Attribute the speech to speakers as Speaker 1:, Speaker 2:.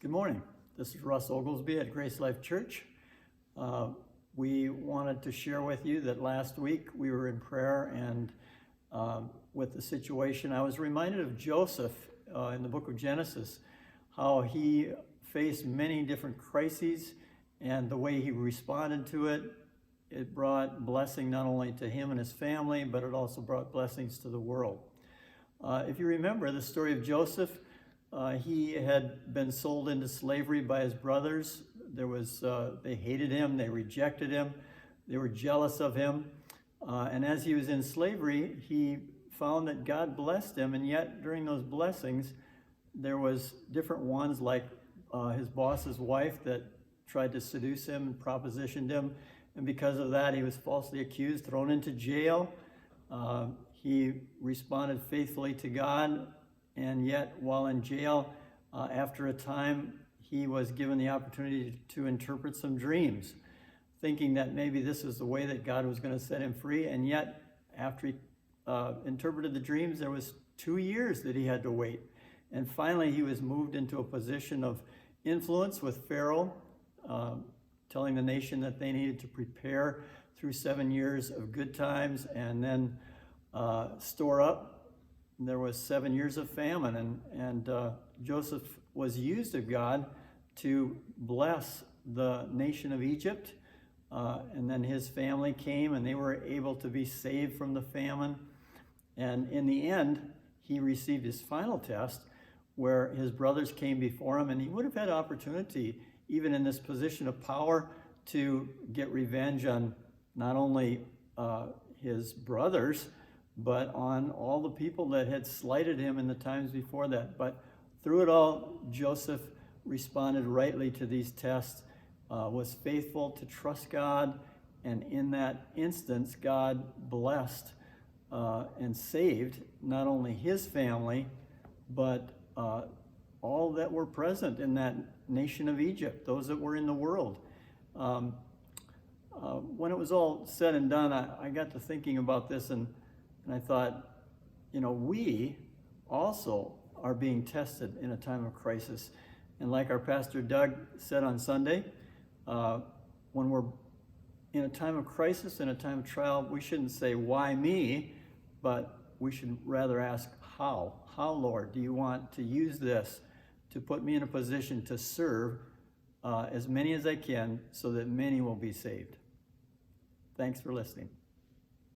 Speaker 1: Good morning. This is Russ Oglesby at Grace Life Church. We wanted to share with you that last week we were in prayer and with the situation, I was reminded of Joseph in the book of Genesis, how he faced many different crises, and the way he responded to it, it brought blessing not only to him and his family, but it also brought blessings to the world. If you remember the story of Joseph, he had been sold into slavery by his brothers. They hated him, they rejected him, they were jealous of him. And as he was in slavery, he found that God blessed him, and yet during those blessings, there was different ones like his boss's wife that tried to seduce him and propositioned him. And because of that, he was falsely accused, thrown into jail. He responded faithfully to God. And yet, while in jail, after a time, he was given the opportunity to interpret some dreams, thinking that maybe this is the way that God was going to set him free. And yet, after he interpreted the dreams, there was 2 years that he had to wait. And finally, he was moved into a position of influence with Pharaoh, telling the nation that they needed to prepare through 7 years of good times and then store up. There was 7 years of famine, and Joseph was used of God to bless the nation of Egypt. And then his family came, and they were able to be saved from the famine. And in the end, he received his final test, where his brothers came before him, and he would have had opportunity, even in this position of power, to get revenge on not only his brothers, but on all the people that had slighted him in the times before that. But through it all, Joseph responded rightly to these tests, was faithful to trust God, and in that instance, God blessed and saved not only his family, but all that were present in that nation of Egypt, those that were in the world. When it was all said and done, I got to thinking about this, and I thought, we also are being tested in a time of crisis. And like our pastor Doug said on Sunday, when we're in a time of crisis, in a time of trial, we shouldn't say, why me? But we should rather ask, how? How, Lord, do you want to use this to put me in a position to serve as many as I can so that many will be saved? Thanks for listening.